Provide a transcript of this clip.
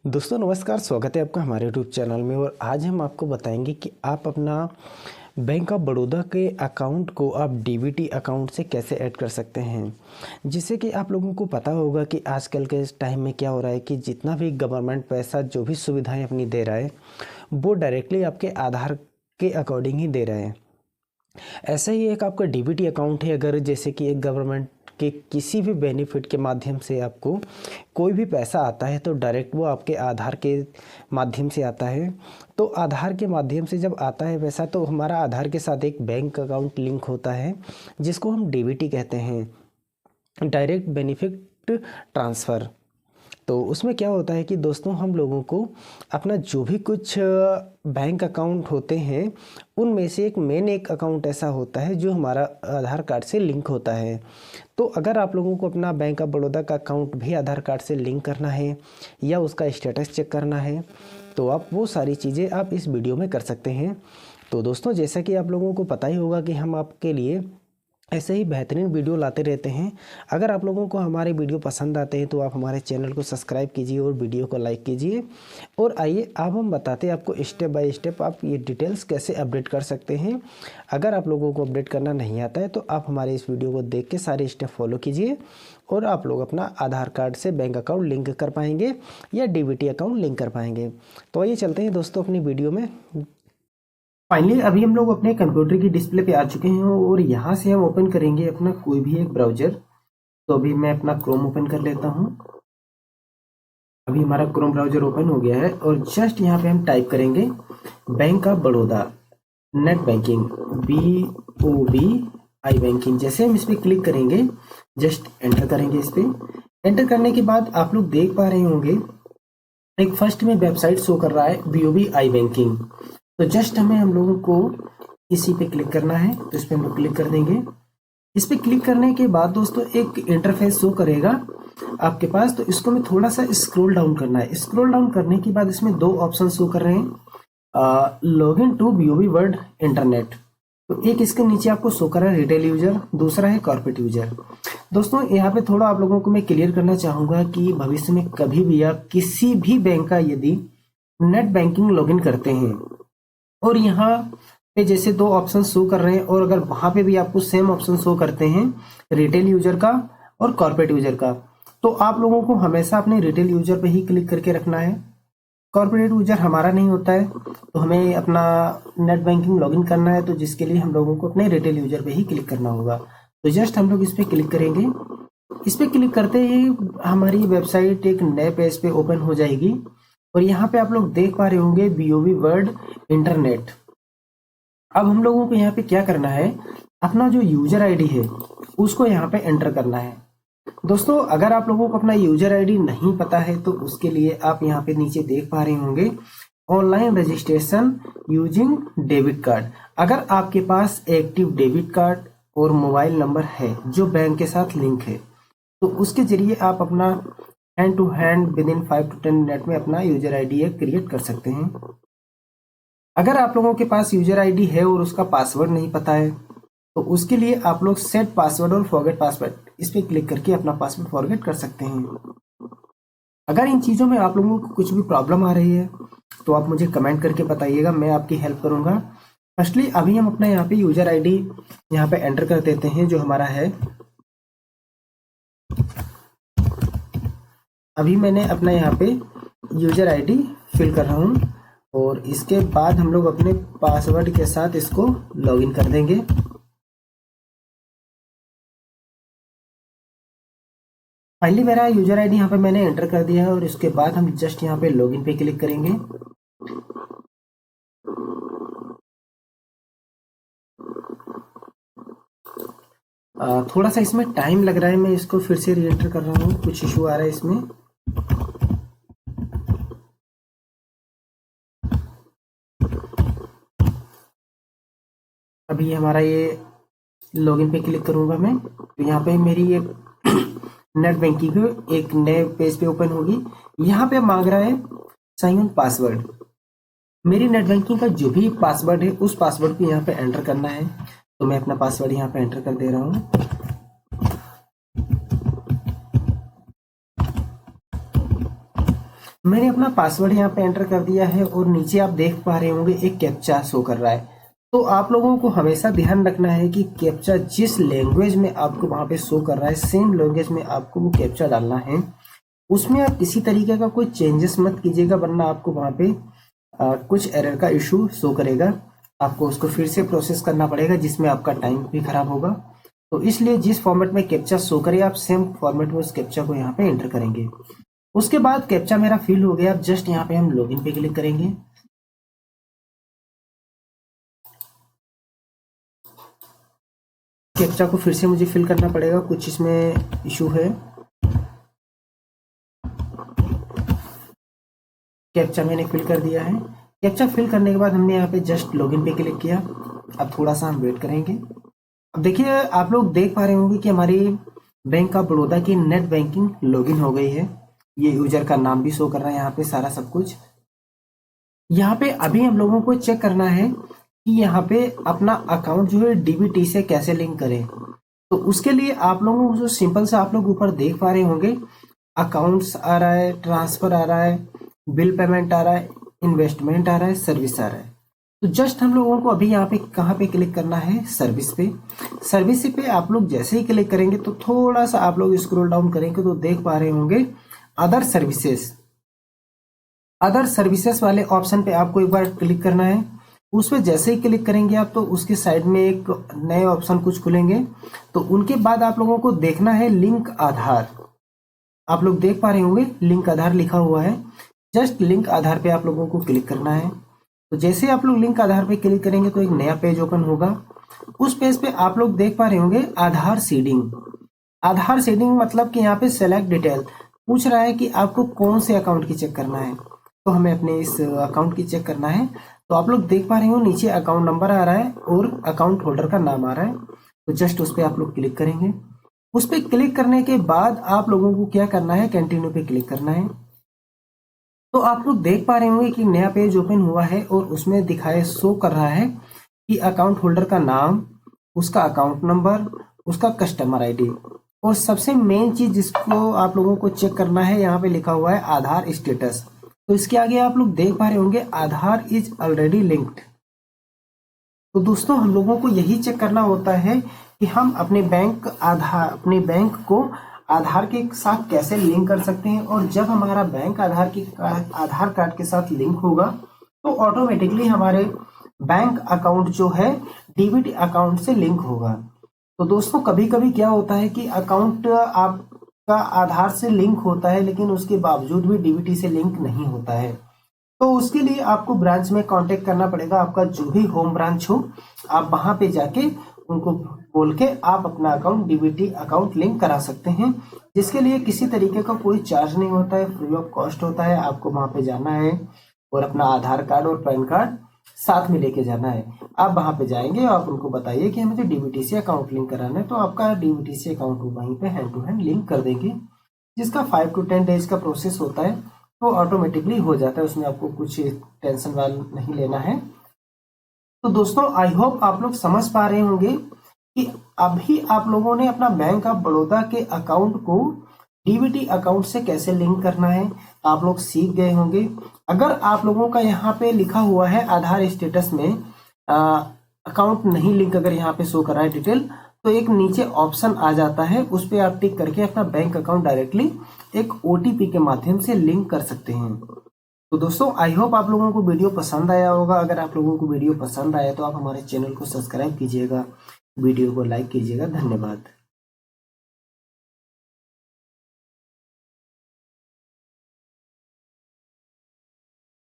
दोस्तों नमस्कार, स्वागत है आपका हमारे यूट्यूब चैनल में। और आज हम आपको बताएंगे कि आप अपना बैंक ऑफ बड़ौदा के अकाउंट को आप डीबीटी अकाउंट से कैसे ऐड कर सकते हैं। जिससे कि आप लोगों को पता होगा कि आजकल के इस टाइम में क्या हो रहा है कि जितना भी गवर्नमेंट पैसा जो भी सुविधाएं अपनी दे रहा है वो डायरेक्टली आपके आधार के अकॉर्डिंग ही दे रहे हैं। ऐसा ही एक आपका डीबीटी अकाउंट है। अगर जैसे कि एक गवर्नमेंट के किसी भी बेनिफिट के माध्यम से आपको कोई भी पैसा आता है तो डायरेक्ट वो आपके आधार के माध्यम से आता है। तो आधार के माध्यम से जब आता है पैसा तो हमारा आधार के साथ एक बैंक अकाउंट लिंक होता है जिसको हम डीबीटी कहते हैं, डायरेक्ट बेनिफिट ट्रांसफ़र। तो उसमें क्या होता है कि दोस्तों हम लोगों को अपना जो भी कुछ बैंक अकाउंट होते हैं उनमें से एक अकाउंट ऐसा होता है जो हमारा आधार कार्ड से लिंक होता है। तो अगर आप लोगों को अपना बैंक ऑफ बड़ौदा का अकाउंट भी आधार कार्ड से लिंक करना है या उसका स्टेटस चेक करना है तो आप वो सारी चीज़ें आप इस वीडियो में कर सकते हैं। तो दोस्तों जैसा कि आप लोगों को पता ही होगा कि हम आपके लिए ऐसे ही बेहतरीन वीडियो लाते रहते हैं। अगर आप लोगों को हमारे वीडियो पसंद आते हैं तो आप हमारे चैनल को सब्सक्राइब कीजिए और वीडियो को लाइक कीजिए। और आइए अब हम बताते हैं आपको स्टेप बाय स्टेप आप ये डिटेल्स कैसे अपडेट कर सकते हैं। अगर आप लोगों को अपडेट करना नहीं आता है तो आप हमारे इस वीडियो को देख के सारे स्टेप फॉलो कीजिए और आप लोग अपना आधार कार्ड से बैंक अकाउंट लिंक कर पाएंगे या डीबीटी अकाउंट लिंक कर पाएंगे। तो आइए चलते हैं दोस्तों अपनी वीडियो में। फाइनली अभी हम लोग अपने कंप्यूटर की डिस्प्ले पे आ चुके हैं और यहाँ से हम ओपन करेंगे अपना कोई भी एक ब्राउजर। तो अभी मैं अपना क्रोम ओपन कर लेता हूँ। अभी हमारा क्रोम ब्राउजर ओपन हो गया है और जस्ट यहाँ पे हम टाइप करेंगे bank of Baroda net banking BOB banking. जैसे हम इस पर क्लिक करेंगे जस्ट एंटर करेंगे। इस पर एंटर करने के बाद आप लोग देख पा रहे होंगे एक फर्स्ट में वेबसाइट शो कर रहा है BOB बैंकिंग। तो जस्ट हम लोगों को इसी पे क्लिक करना है। तो इस पे हम लोग क्लिक कर देंगे। इस पे क्लिक करने के बाद दोस्तों एक इंटरफेस शो करेगा आपके पास। तो इसको हमें थोड़ा सा स्क्रॉल डाउन करना है। स्क्रॉल डाउन करने के बाद इसमें दो ऑप्शन शो कर रहे हैं, log in to BOB world internet. तो एक इसके नीचे आपको शो कर रहा है रिटेल यूजर, दूसरा है कॉर्पोरेट यूजर। दोस्तों यहाँ पे थोड़ा आप लोगों को मैं क्लियर करना चाहूंगा कि भविष्य में कभी भी आप किसी भी बैंक का यदि नेट बैंकिंग लॉगिन करते हैं और यहाँ पे जैसे दो ऑप्शन शो कर रहे हैं और अगर वहां पे भी आपको सेम ऑप्शन शो करते हैं रिटेल यूजर का और कॉर्पोरेट यूजर का, तो आप लोगों को हमेशा अपने रिटेल यूजर पे ही क्लिक करके रखना है। कॉर्पोरेट यूजर हमारा नहीं होता है तो हमें अपना नेट बैंकिंग लॉगिन करना है, तो जिसके लिए हम लोगों को अपने रिटेल यूजर पे ही क्लिक करना होगा। तो जस्ट हम लोग इस पे क्लिक करेंगे। इस पे क्लिक करते ही हमारी वेबसाइट एक नए पेज पे ओपन हो जाएगी और यहाँ पे आप लोग देख पा रहे होंगे BOB वर्ल्ड इंटरनेट। अब हम लोगों को यहाँ पे क्या करना है, अपना जो यूजर आईडी है उसको यहाँ पे एंटर करना है। दोस्तों अगर आप लोगों को अपना यूजर आईडी नहीं पता है तो उसके लिए आप यहाँ पे नीचे देख पा रहे होंगे online registration using debit card. अगर आपके पास एक्टिव डेबिट कार्ड और मोबाइल नंबर है जो बैंक के साथ लिंक है तो उसके जरिए आप अपना hand to hand with in 5 to 10 minute में अपना यूजर आईडी क्रिएट कर सकते हैं। अगर आप लोगों के पास यूजर आईडी है और उसका पासवर्ड नहीं पता है तो उसके लिए आप लोग सेट पासवर्ड और फॉरगेट पासवर्ड इस पे क्लिक करके अपना पासवर्ड फॉरगेट कर सकते हैं। अगर इन चीज़ों में आप लोगों को कुछ भी प्रॉब्लम आ रही है तो आप मुझे कमेंट करके बताइएगा, मैं आपकी हेल्प करूंगा। फर्स्टली अभी हम अपना यहाँ पे यूजर आईडी यहाँ पे एंटर कर देते हैं जो हमारा है। अभी मैंने अपना यहाँ पे यूजर आईडी फिल कर रहा हूँ और इसके बाद हम लोग अपने पासवर्ड के साथ इसको लॉगिन कर देंगे। फाइनली मेरा यूजर आईडी यहाँ पे मैंने एंटर कर दिया है और इसके बाद हम जस्ट यहाँ पे लॉगिन पे क्लिक करेंगे। थोड़ा सा इसमें टाइम लग रहा है, मैं इसको फिर से री एंटर कर रहा हूँ, कुछ इशू आ रहा है इसमें। अभी हमारा ये लॉगिन पे क्लिक करूंगा मैं तो यहाँ पे मेरी एक नेट बैंकिंग एक नए पेज पे ओपन होगी। यहाँ पे मांग रहा है साइन इन पासवर्ड। मेरी नेट बैंकिंग का जो भी पासवर्ड है उस पासवर्ड को यहाँ पे एंटर करना है। तो मैं अपना पासवर्ड यहाँ पे एंटर कर दे रहा हूँ। मैंने अपना पासवर्ड यहाँ पे एंटर कर दिया है और नीचे आप देख पा रहे होंगे एक कैप्चा शो कर रहा है। तो आप लोगों को हमेशा ध्यान रखना है कि कैप्चा जिस लैंग्वेज में आपको वहां पे शो कर रहा है सेम लैंग्वेज में आपको वो कैप्चा डालना है। उसमें आप किसी तरीके का कोई चेंजेस मत कीजिएगा, वरना आपको वहां पे कुछ एरर का इशू शो करेगा। आपको उसको फिर से प्रोसेस करना पड़ेगा जिसमें आपका टाइम भी खराब होगा। तो इसलिए जिस फॉर्मेट में कैप्चा शो करे आप सेम फॉर्मेट में उस कैप्चा को यहाँ पे एंटर करेंगे। उसके बाद कैप्चा मेरा फिल हो गया। अब जस्ट यहाँ पे हम लॉगिन पे क्लिक करेंगे। कैप्चा को फिर से मुझे फिल करना पड़ेगा, कुछ इसमें इशू है। कैप्चा मैंने फिल कर दिया है। कैप्चा फिल करने के बाद हमने यहाँ पे जस्ट लॉगिन पे क्लिक किया। अब थोड़ा सा हम वेट करेंगे। अब देखिए आप लोग देख पा रहे होंगे कि हमारी बैंक ऑफ बड़ौदा की नेट बैंकिंग लॉगिन हो गई है। ये यूजर का नाम भी शो कर रहा है यहाँ पे सारा सब कुछ। यहाँ पे अभी हम लोगों को चेक करना है कि यहाँ पे अपना अकाउंट जो है डीबीटी से कैसे लिंक करें। तो उसके लिए आप लोगों को जो सिंपल से आप लोग ऊपर देख पा रहे होंगे अकाउंट्स आ रहा है, ट्रांसफर आ रहा है, बिल पेमेंट आ रहा है, इन्वेस्टमेंट आ रहा है, सर्विस आ रहा है। तो जस्ट हम लोगों को अभी यहाँ पे कहाँ पे क्लिक करना है, सर्विस पे। सर्विस पे आप लोग जैसे ही क्लिक करेंगे तो थोड़ा सा आप लोग स्क्रॉल डाउन करेंगे तो देख पा रहे होंगे अदर सर्विसेज। अदर सर्विसेज वाले ऑप्शन पे आपको एक बार क्लिक करना है। उस पर जैसे ही क्लिक करेंगे आप तो उसके साइड में एक नए ऑप्शन कुछ खुलेंगे। तो उनके बाद आप लोगों को देखना है लिंक आधार। आप लोग देख पा रहे होंगे लिंक आधार लिखा हुआ है। जस्ट लिंक आधार पे आप लोगों को क्लिक करना है। तो जैसे ही आप लोग लिंक आधार पे क्लिक करेंगे तो एक नया पेज ओपन होगा। उस पेज पे आप लोग देख पा रहे होंगे आधार सीडिंग। आधार सीडिंग मतलब कि यहाँ पे सेलेक्ट डिटेल पूछ रहा है कि आपको कौन से अकाउंट की चेक करना है। तो हमें अपने इस अकाउंट की चेक करना है। तो आप लोग देख पा रहे हो नीचे अकाउंट नंबर आ रहा है और अकाउंट होल्डर का नाम आ रहा है। तो जस्ट उस पर आप लोग क्लिक करेंगे। उस पर क्लिक करने के बाद आप लोगों को क्या करना है, कंटिन्यू पे क्लिक करना है। तो आप लोग देख पा रहे होंगे कि नया पेज ओपन हुआ है और उसमें दिखाए शो कर रहा है कि अकाउंट होल्डर का नाम, उसका अकाउंट नंबर, उसका कस्टमर आईडी और सबसे मेन चीज जिसको आप लोगों को चेक करना है यहाँ पे लिखा हुआ है आधार स्टेटस। तो इसके आगे आप लोग देख पा रहे होंगे आधार इज ऑलरेडी लिंक्ड। तो दोस्तों हम लोगों को यही चेक करना होता है कि हम अपने बैंक को आधार के साथ कैसे लिंक कर सकते हैं। और जब हमारा बैंक आधार कार्ड के साथ लिंक होगा तो ऑटोमेटिकली हमारे बैंक अकाउंट जो है डीबीटी अकाउंट से लिंक होगा। तो दोस्तों कभी कभी क्या होता है कि अकाउंट आपका आधार से लिंक होता है लेकिन उसके बावजूद भी डीबीटी से लिंक नहीं होता है। तो उसके लिए आपको ब्रांच में कांटेक्ट करना पड़ेगा। आपका जो भी होम ब्रांच हो आप वहां पे जाके उनको बोल के आप अपना अकाउंट डीबीटी अकाउंट लिंक करा सकते हैं, जिसके लिए किसी तरीके का कोई चार्ज नहीं होता है, फ्री ऑफ कॉस्ट होता है। आपको वहां पे जाना है और अपना आधार कार्ड और पैन कार्ड साथ में लेके जाना है। आप वहां पे जाएंगे और आप उनको बताइए कि मुझे डीबीटी से अकाउंट लिंक कराना है, तो आपका डीबीटी से अकाउंट वहीं पे हैंड टू हैंड लिंक कर देंगे, जिसका 5 to 10 डेज का प्रोसेस होता है। तो ऑटोमेटिकली हो जाता है, उसमें आपको कुछ टेंशन वाला नहीं लेना है। तो दोस्तों आई होप आप लोग समझ पा रहे होंगे कि अभी आप लोगों ने अपना बैंक ऑफ बड़ौदा के अकाउंट को डीबीटी अकाउंट से कैसे लिंक करना है आप लोग सीख गए होंगे। अगर आप लोगों का यहाँ पे लिखा हुआ है आधार स्टेटस में अकाउंट नहीं लिंक, अगर यहाँ पे शो कर रहा है डिटेल, तो एक नीचे ऑप्शन आ जाता है, उस पर आप टिक करके अपना बैंक अकाउंट डायरेक्टली एक ओटीपी के माध्यम से लिंक कर सकते हैं। तो दोस्तों आई होप आप लोगों को वीडियो पसंद आया होगा। अगर आप लोगों को वीडियो पसंद आया तो आप हमारे चैनल को सब्सक्राइब कीजिएगा, वीडियो को लाइक कीजिएगा। धन्यवाद।